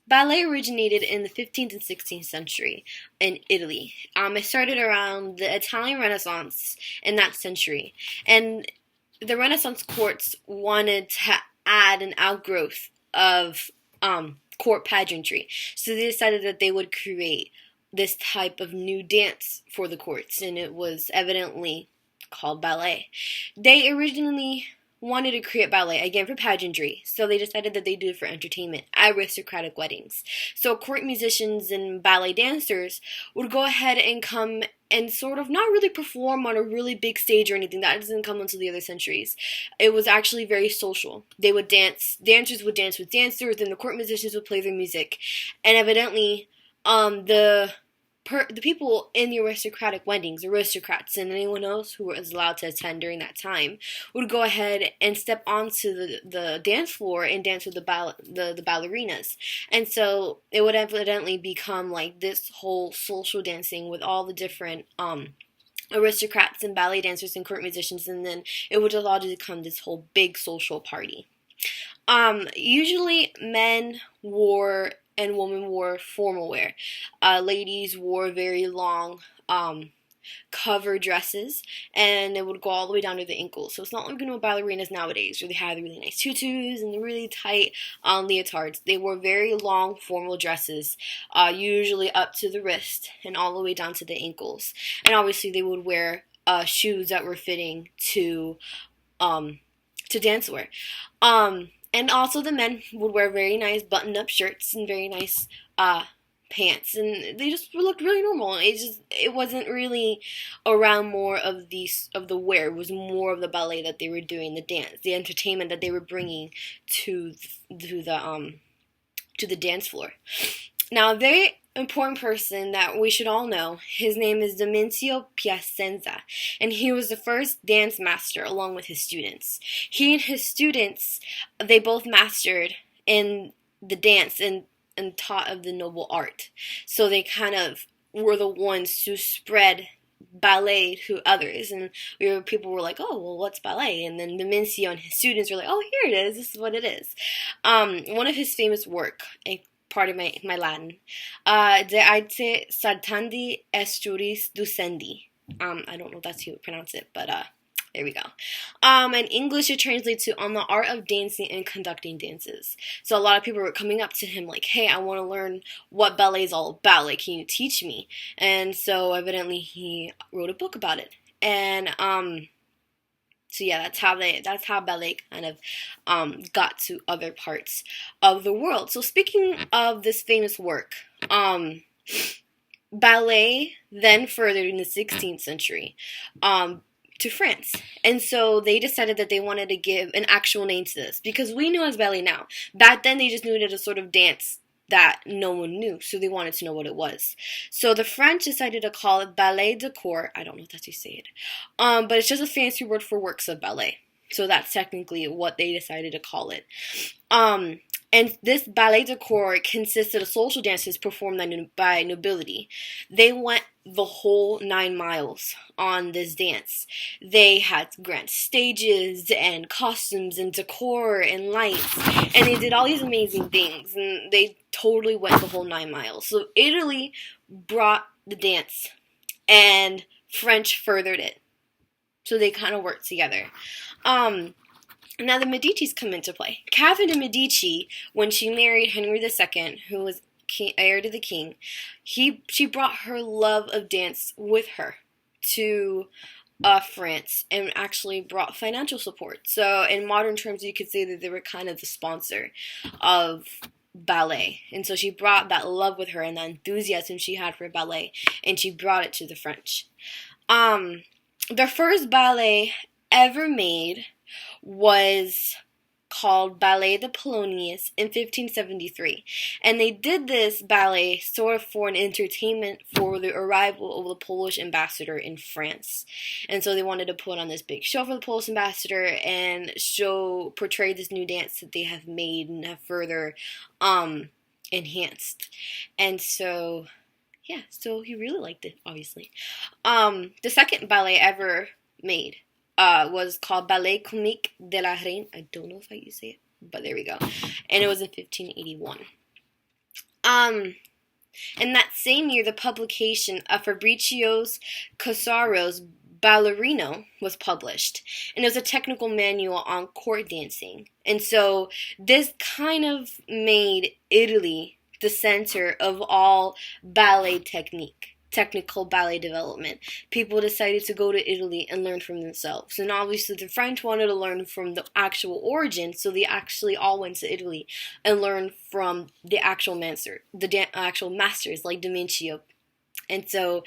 Ballet originated in the 15th and 16th century in Italy. It started around the Italian Renaissance in that century. And the Renaissance courts wanted to add an outgrowth of court pageantry. So they decided that they would create this type of new dance for the courts, and it was evidently called ballet. They originally wanted to create ballet again for pageantry, so they decided that they do it for entertainment at aristocratic weddings. So court musicians and ballet dancers would go ahead and come and sort of not really perform on a really big stage or anything. That doesn't come until the other centuries. It was actually very social. They would dance, dancers would dance with dancers, and the court musicians would play their music. And evidently, the people in the aristocratic weddings, aristocrats and anyone else who was allowed to attend during that time, would go ahead and step onto the dance floor and dance with the ballerinas. And so it would evidently become like this whole social dancing with all the different aristocrats and ballet dancers and court musicians, and then it would allow to become this whole big social party. Usually men wore and women wore formal wear. Ladies wore very long cover dresses, and it would go all the way down to the ankles. So it's not like ballerinas nowadays where they have the really nice tutus and the really tight leotards. They wore very long formal dresses, usually up to the wrist and all the way down to the ankles. And obviously they would wear shoes that were fitting to dance wear. And also the men would wear very nice button-up shirts and very nice pants, and they just looked really normal. It wasn't really around more of the wear. It was more of the ballet that they were doing, the dance, the entertainment that they were bringing to the dance floor. Now, a very important person that we should all know, his name is Domenico Piacenza, and he was the first dance master along with his students. He and his students, they both mastered in the dance and taught of the noble art. So they kind of were the ones to spread ballet to others, and people were like, oh, well, what's ballet? And then Domenico and his students were like, oh, here it is, this is what it is. One of his famous work, part of my Latin, De Arte Saltandi Esturis Ducendi. I don't know if that's how you pronounce it, but there we go. In English, it translates to on the art of dancing and conducting dances. So a lot of people were coming up to him like, hey, I want to learn what ballet is all about. Like, can you teach me? And so evidently he wrote a book about it. And so yeah, that's how ballet kind of got to other parts of the world. So speaking of this famous work, ballet then furthered in the 16th century to France. And so they decided that they wanted to give an actual name to this, because we know as ballet now. Back then they just knew it as a sort of dance that no one knew, so they wanted to know what it was. So the French decided to call it ballet de corps. I don't know if that's how you say it, but it's just a fancy word for works of ballet. So that's technically what they decided to call it. And this ballet de corps consisted of social dances performed by nobility. They went the whole 9 miles on this dance. They had grand stages and costumes and decor and lights, and they did all these amazing things, and they totally went the whole 9 miles. So Italy brought the dance, and French furthered it. So they kind of worked together. Now the Medicis come into play. Catherine de' Medici, when she married Henry II, who was heir to the king, she brought her love of dance with her to France, and actually brought financial support. So in modern terms, you could say that they were kind of the sponsor of ballet. And so she brought that love with her and that enthusiasm she had for ballet, and she brought it to the French. The first ballet ever made was called Ballet de Polonius in 1573. And they did this ballet sort of for an entertainment for the arrival of the Polish ambassador in France. And so they wanted to put on this big show for the Polish ambassador and portray this new dance that they have made and have further enhanced. And so, yeah, so he really liked it, obviously. The second ballet ever made was called Ballet Comique de la Reine. I don't know if I say it, but there we go. And it was in 1581. Um, in that same year, the publication of Fabricio's Cosaro's Ballerino was published, and it was a technical manual on court dancing. And so this kind of made Italy the center of all ballet technical ballet development. People decided to go to Italy and learn from themselves. And obviously the French wanted to learn from the actual origin, so they actually all went to Italy and learned from the actual actual masters like Domenico. And so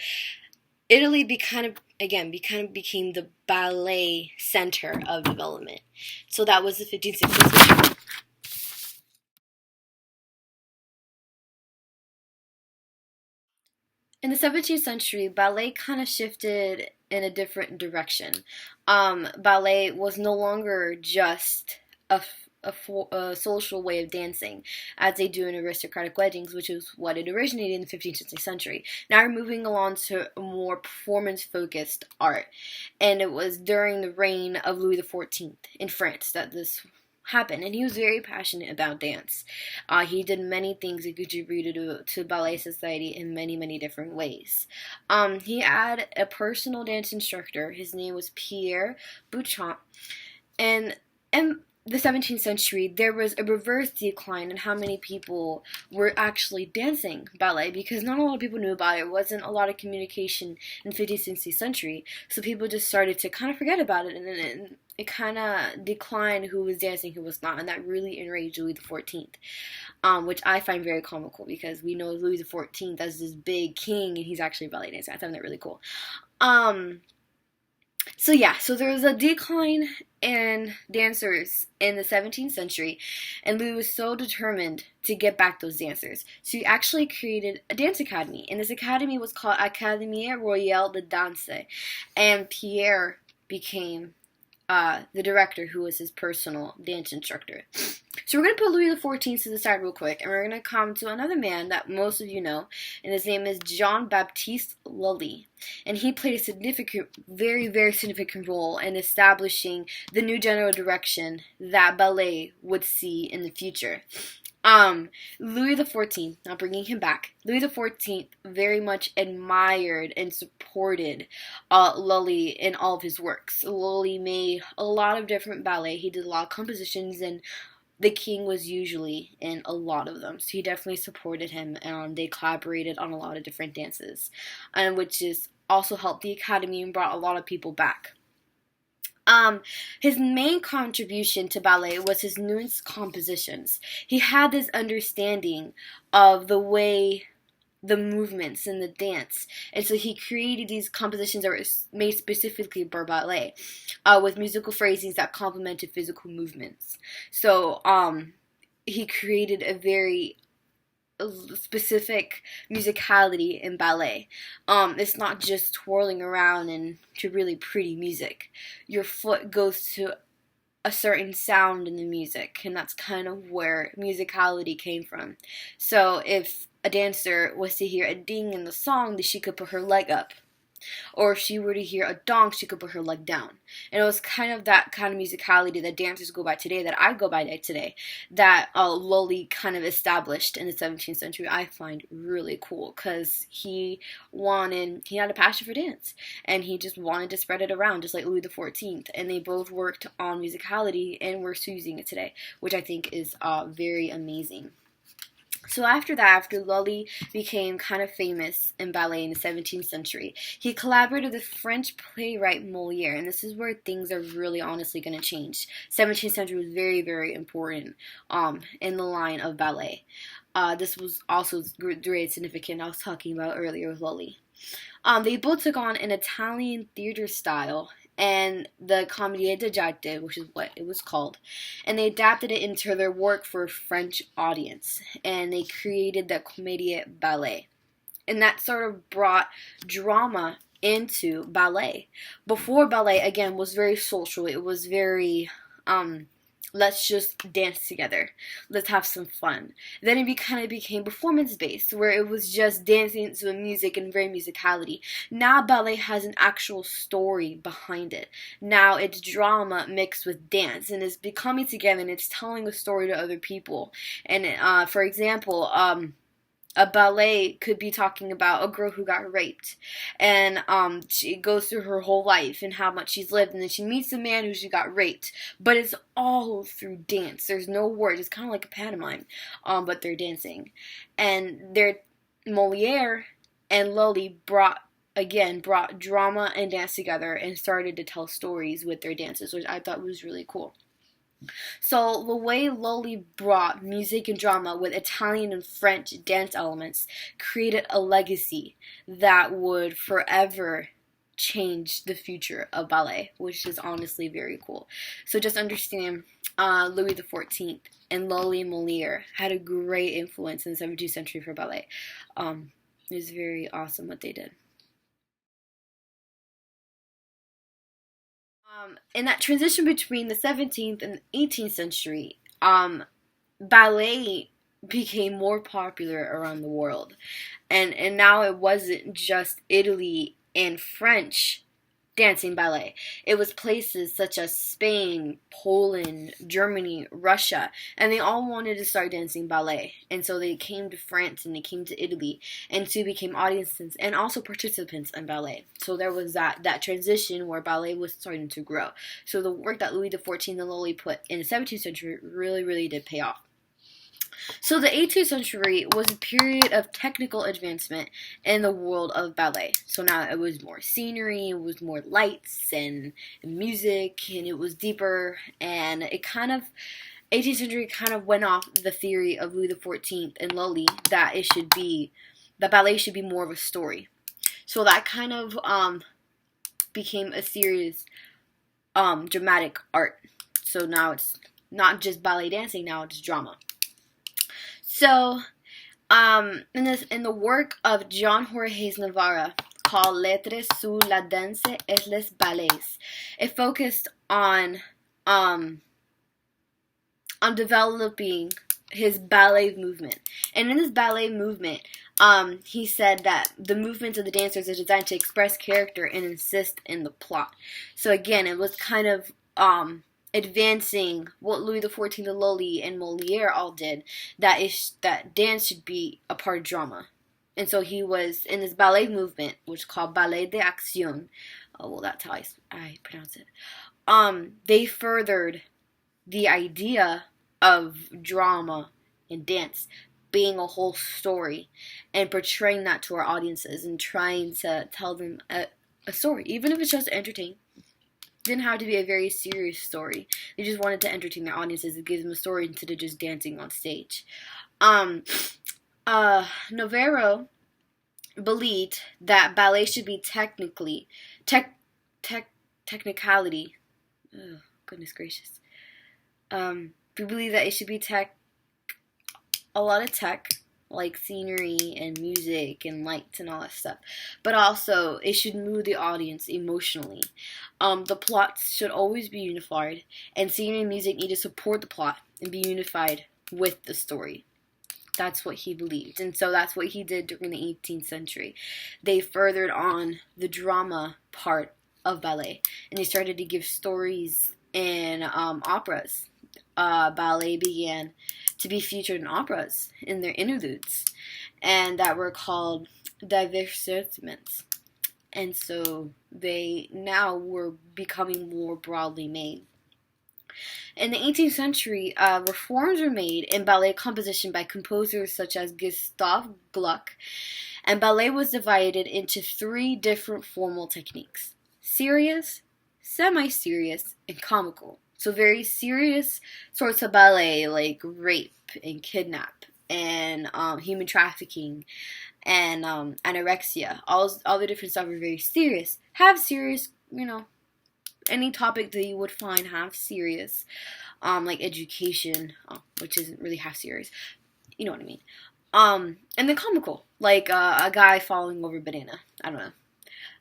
Italy became the ballet center of development. So that was the 1560s. In the 17th century, ballet kind of shifted in a different direction. Ballet was no longer just a social way of dancing, as they do in aristocratic weddings, which is what it originated in the 15th, 16th century. Now we're moving along to a more performance-focused art, and it was during the reign of Louis XIV in France that this happened, and he was very passionate about dance. He did many things that contributed to ballet society in many, many different ways. He had a personal dance instructor. His name was Pierre Bouchon, and in the 17th century, there was a reverse decline in how many people were actually dancing ballet, because not a lot of people knew about it. It wasn't a lot of communication in the 15th, 16th century, so people just started to kind of forget about it, and it kind of declined who was dancing, who was not, and that really enraged Louis XIV, which I find very comical, because we know Louis XIV as this big king, and he's actually a ballet dancer. I find that really cool. So there was a decline in dancers in the 17th century, and Louis was so determined to get back those dancers. So he actually created a dance academy, and this academy was called Académie Royale de Danse, and Pierre became the director, who was his personal dance instructor. So we're going to put Louis XIV to the side real quick, and we're going to come to another man that most of you know, and his name is Jean-Baptiste Lully. And he played a significant, very, very significant role in establishing the new general direction that ballet would see in the future. Louis XIV, now bringing him back, Louis XIV very much admired and supported Lully in all of his works. Lully made a lot of different ballet. He did a lot of compositions, and the king was usually in a lot of them. So he definitely supported him, and they collaborated on a lot of different dances, and which is also helped the academy and brought a lot of people back. His main contribution to ballet was his nuanced compositions. He had this understanding of the way the movements in the dance, and so he created these compositions that were made specifically for ballet, with musical phrasings that complemented physical movements. So he created a very specific musicality in ballet. It's not just twirling around and to really pretty music. Your foot goes to a certain sound in the music, and that's kind of where musicality came from. So if a dancer was to hear a ding in the song, then she could put her leg up. Or if she were to hear a dong, she could put her leg down. And it was kind of that kind of musicality that dancers go by today, that I go by today, that Lully kind of established in the 17th century. I find really cool, because he had a passion for dance, and he just wanted to spread it around, just like Louis XIV. And they both worked on musicality, and we're still using it today, which I think is very amazing. So after that, after Lully became kind of famous in ballet in the 17th century, he collaborated with French playwright Moliere, and this is where things are really honestly going to change. 17th century was very, very important in the line of ballet. This was also great significant I was talking about earlier with Lully. They both took on an Italian theater style and the Comédie d'Arte, which is what it was called, and they adapted it into their work for a French audience, and they created the Comédie Ballet, and that sort of brought drama into ballet. Before, ballet, again, was very social. It was very, let's just dance together. Let's have some fun. Then it kind of became performance-based, where it was just dancing to the music and very musicality. Now ballet has an actual story behind it. Now it's drama mixed with dance, and it's coming together, and it's telling a story to other people. And for example, a ballet could be talking about a girl who got raped, and she goes through her whole life and how much she's lived, and then she meets a man who she got raped, but it's all through dance. There's no words. It's kind of like a pantomime, but they're dancing, and they're Moliere and Lully brought drama and dance together and started to tell stories with their dances, which I thought was really cool. So the way Lully brought music and drama with Italian and French dance elements created a legacy that would forever change the future of ballet, which is honestly very cool. So just understand, Louis XIV and Lully and Moliere had a great influence in the 17th century for ballet. It was very awesome what they did. In that transition between the 17th and 18th century, ballet became more popular around the world. And now it wasn't just Italy and French dancing ballet. It was places such as Spain, Poland, Germany, Russia, and they all wanted to start dancing ballet. And so they came to France and they came to Italy and so became audiences and also participants in ballet. So there was that transition where ballet was starting to grow. So the work that Louis XIV and Lully put in the 17th century really, really did pay off. So the 18th century was a period of technical advancement in the world of ballet. So now it was more scenery, it was more lights and music, and it was deeper, and it kind of 18th century kind of went off the theory of Louis XIV and Lully that ballet should be more of a story. So that kind of became a serious dramatic art. So now it's not just ballet dancing, now it's drama. So, in the work of John Jorge Navarra called Lettres sur la danse et les ballets, it focused on developing his ballet movement. And in his ballet movement, he said that the movements of the dancers are designed to express character and insist in the plot. So again, it was kind of advancing what Louis XIV, Lully, and Moliere all did, that dance should be a part of drama. And so he was in this ballet movement, which is called Ballet d'Action. Oh, well, that's how I pronounce it. They furthered the idea of drama and dance being a whole story and portraying that to our audiences and trying to tell them a story, even if it's just entertaining. Didn't have to be a very serious story. They just wanted to entertain their audiences and give them a story instead of just dancing on stage. Navarro believed that ballet should be technicality. Oh, goodness gracious. We believe that it should be a lot of tech, like scenery and music and lights and all that stuff. But also, it should move the audience emotionally. The plots should always be unified, and scenery and music need to support the plot and be unified with the story. That's what he believed, and so that's what he did during the 18th century. They furthered on the drama part of ballet, and they started to give stories in operas. Ballet began to be featured in operas in their interludes, and that were called divertissements. And so they now were becoming more broadly made. In the 18th century, reforms were made in ballet composition by composers such as Gustav Gluck, and ballet was divided into 3 different formal techniques: serious, semi-serious, and comical. So very serious sorts of ballet, like rape and kidnap and human trafficking and anorexia. All the different stuff are very serious. Have serious, any topic that you would find half serious, like education, which isn't really half serious. You know what I mean. And then comical, like a guy falling over a banana. I don't know.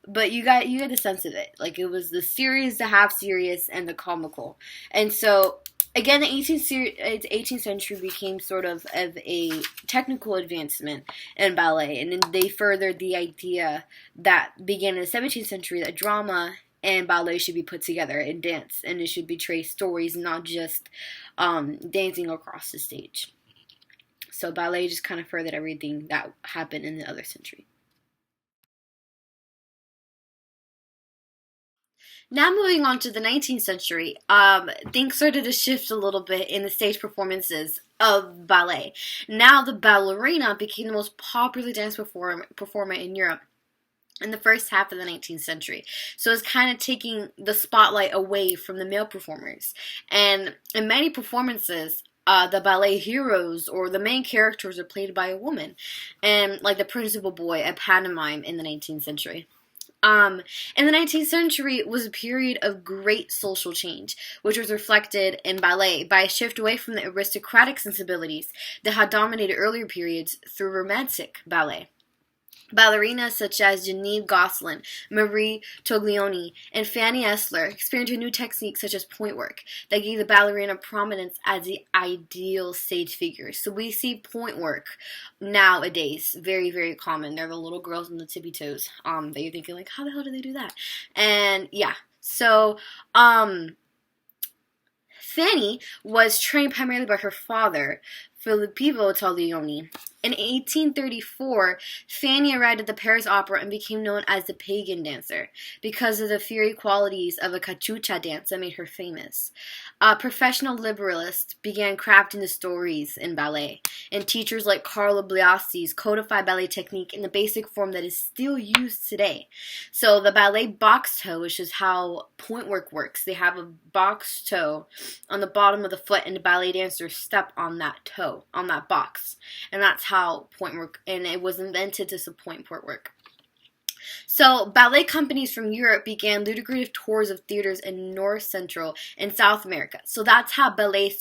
But you got the sense of it. Like, it was the serious, the half serious, and the comical. And so, again, the 18th century became sort of a technical advancement in ballet. And then they furthered the idea that began in the 17th century that drama and ballet should be put together in dance. And it should betray stories, not just dancing across the stage. So ballet just kind of furthered everything that happened in the other century. Now moving on to the 19th century, things started to shift a little bit in the stage performances of ballet. Now the ballerina became the most popular dance performer in Europe in the first half of the 19th century. So it's kind of taking the spotlight away from the male performers. And in many performances, the ballet heroes or the main characters are played by a woman, and like the principal boy at pantomime in the 19th century. In the 19th century was a period of great social change, which was reflected in ballet by a shift away from the aristocratic sensibilities that had dominated earlier periods through romantic ballet. Ballerinas such as Janine Gosselin, Marie Toglioni, and Fanny Esler experimented new techniques such as point work that gave the ballerina prominence as the ideal stage figure. So we see point work nowadays very, very common. They're the little girls on the tippy toes. That you're thinking like, how the hell do they do that? And yeah, so Fanny was trained primarily by her father, Filippo Toglioni. In 1834, Fanny arrived at the Paris Opera and became known as the pagan dancer because of the fiery qualities of a cachucha dance that made her famous. Professional liberalists began crafting the stories in ballet, and teachers like Carlo Blasi's codified ballet technique in the basic form that is still used today. So the ballet box toe, which is how point work works, they have a box toe on the bottom of the foot, and the ballet dancers step on that toe, on that box, and that's how point work, and it was invented to support point work. So ballet companies from Europe began lucrative tours of theaters in North, Central, and South America. So that's how ballet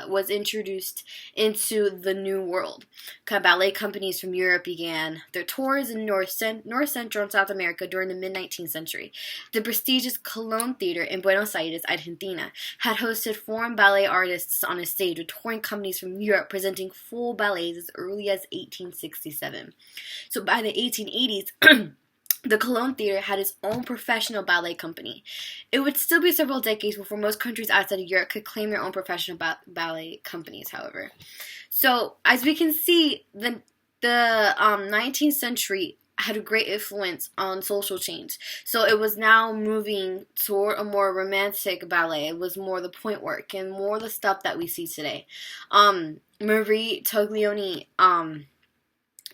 was introduced into the New World. Ballet companies from Europe began their tours in North, Central, and South America during the mid-19th century. The prestigious Colón Theater in Buenos Aires, Argentina, had hosted foreign ballet artists on a stage with touring companies from Europe presenting full ballets as early as 1867. So by the 1880s, the Colón Theater had its own professional ballet company. It would still be several decades before most countries outside of Europe could claim their own professional ballet companies, however. So, as we can see, the 19th century had a great influence on social change. So it was now moving toward a more romantic ballet. It was more the point work and more the stuff that we see today. Marie Toglioni,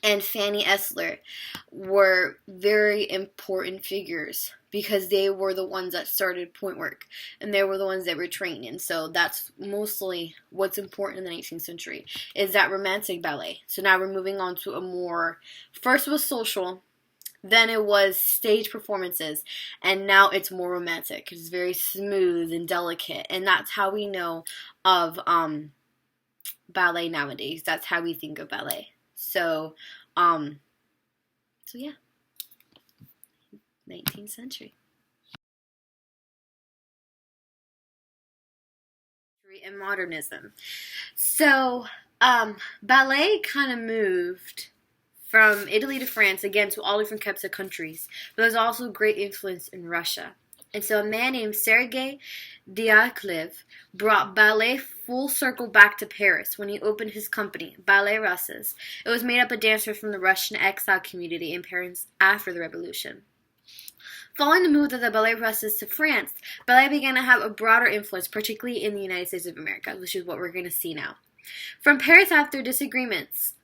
and Fanny Esler were very important figures because they were the ones that started point work, and they were the ones that were trained. And so that's mostly what's important in the 19th century, is that romantic ballet. So now we're moving on to a more, first it was social, then it was stage performances, and now it's more romantic. It's very smooth and delicate, and that's how we know of ballet nowadays. That's how we think of ballet. So yeah, 19th century. And modernism. So, ballet kind of moved from Italy to France, again, to all different types of countries, but there's also great influence in Russia. And so a man named Sergei Diaghilev brought ballet full circle back to Paris when he opened his company, Ballet Russes. It was made up of dancers from the Russian exile community in Paris after the revolution. Following the move of the Ballet Russes to France, ballet began to have a broader influence, particularly in the United States of America, which is what we're going to see now. From Paris, after disagreements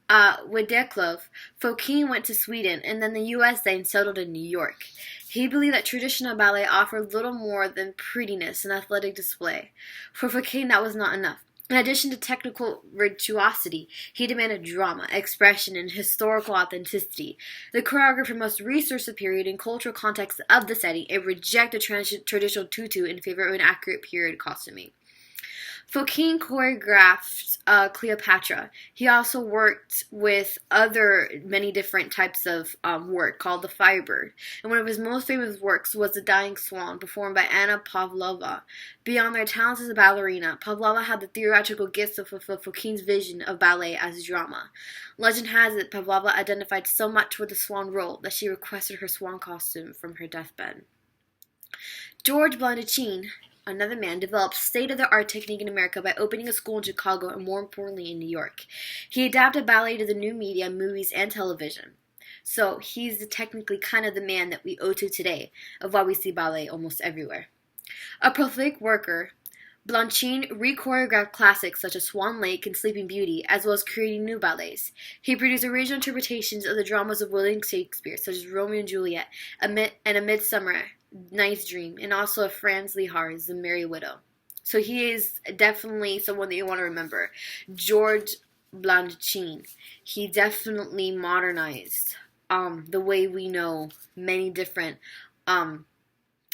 with Diaghilev, Fokine went to Sweden and then the USA and settled in New York. He believed that traditional ballet offered little more than prettiness and athletic display. For Fokine, that was not enough. In addition to technical virtuosity, he demanded drama, expression, and historical authenticity. The choreographer must research the period and cultural context of the setting and reject the traditional tutu in favor of an accurate period costuming. Fokine choreographed Cleopatra. He also worked with many different types of work called the Firebird. And one of his most famous works was The Dying Swan, performed by Anna Pavlova. Beyond their talents as a ballerina, Pavlova had the theatrical gifts to fulfill Fokine's vision of ballet as drama. Legend has it Pavlova identified so much with the swan role that she requested her swan costume from her deathbed. George Blondachin another man, developed state-of-the-art technique in America by opening a school in Chicago and, more importantly, in New York. He adapted ballet to the new media, movies, and television. So he's technically kind of the man that we owe to today, of why we see ballet almost everywhere. A prolific worker, Blanchine re-choreographed classics such as Swan Lake and Sleeping Beauty, as well as creating new ballets. He produced original interpretations of the dramas of William Shakespeare, such as Romeo and Juliet, and A Midsummer Night's Dream, and also of Franz Lehar's The Merry Widow. So he is definitely someone that you want to remember. George Blanchine. He definitely modernized the way we know many different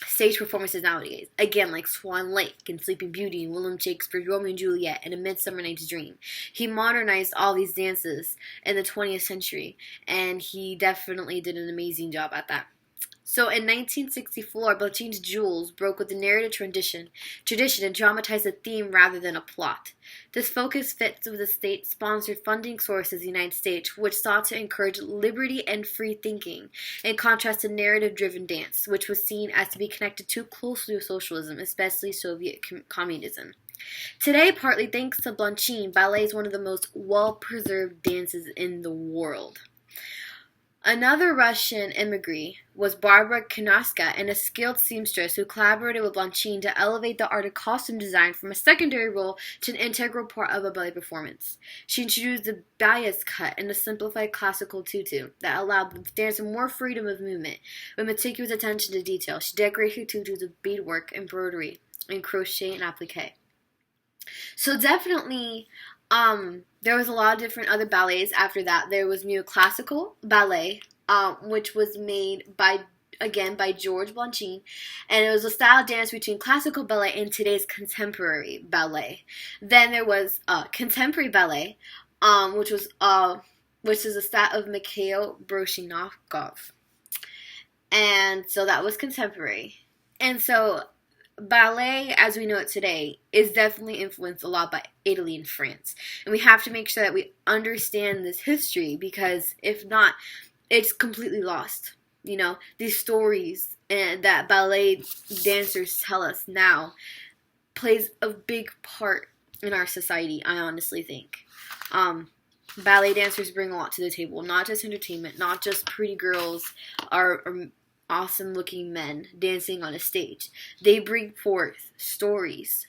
stage performances nowadays. Again, like Swan Lake and Sleeping Beauty and William Shakespeare's Romeo and Juliet and A Midsummer Night's Dream. He modernized all these dances in the 20th century, and he definitely did an amazing job at that. So in 1964, Blanchine's Jewels broke with the narrative tradition and dramatized a theme rather than a plot. This focus fits with the state-sponsored funding sources of the United States, which sought to encourage liberty and free thinking, in contrast to narrative-driven dance, which was seen as to be connected too closely with socialism, especially Soviet communism. Today, partly thanks to Blanchine, ballet is one of the most well-preserved dances in the world. Another Russian immigrant was Barbara Kinoska, and a skilled seamstress who collaborated with Blanchine to elevate the art of costume design from a secondary role to an integral part of a ballet performance. She introduced the bias cut and a simplified classical tutu that allowed the dancer more freedom of movement. With meticulous attention to detail, she decorated her tutus with beadwork, embroidery, and crochet and applique. So definitely, there was a lot of different other ballets after that. There was neoclassical ballet, which was made by George Blanchine, and it was a style of dance between classical ballet and today's contemporary ballet. Then there was contemporary ballet, which is a style of Mikhail Baryshnikov, and so that was contemporary. And so ballet, as we know it today, is definitely influenced a lot by Italy and France. And we have to make sure that we understand this history, because if not, it's completely lost. You know, these stories that ballet dancers tell us now plays a big part in our society, I honestly think. Ballet dancers bring a lot to the table, not just entertainment, not just pretty girls or awesome looking men dancing on a stage. They bring forth stories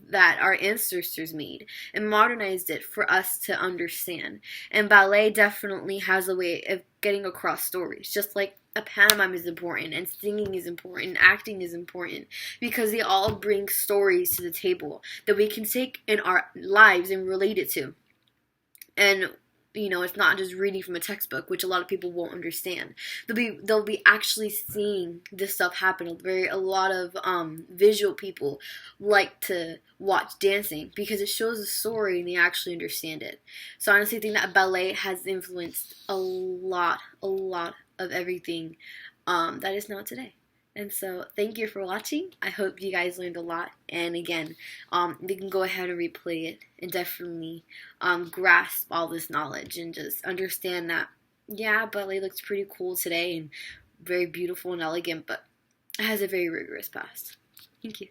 that our ancestors made and modernized it for us to understand. And ballet definitely has a way of getting across stories, just like a pantomime is important, and singing is important, and acting is important, because they all bring stories to the table that we can take in our lives and relate it to. And you know, it's not just reading from a textbook, which a lot of people won't understand. They'll be actually seeing this stuff happen. A lot of visual people like to watch dancing because it shows a story and they actually understand it. So I honestly think that ballet has influenced a lot of everything that is now today. And so, thank you for watching. I hope you guys learned a lot. And again, you can go ahead and replay it and definitely grasp all this knowledge and just understand that, yeah, ballet looks pretty cool today and very beautiful and elegant, but it has a very rigorous past. Thank you.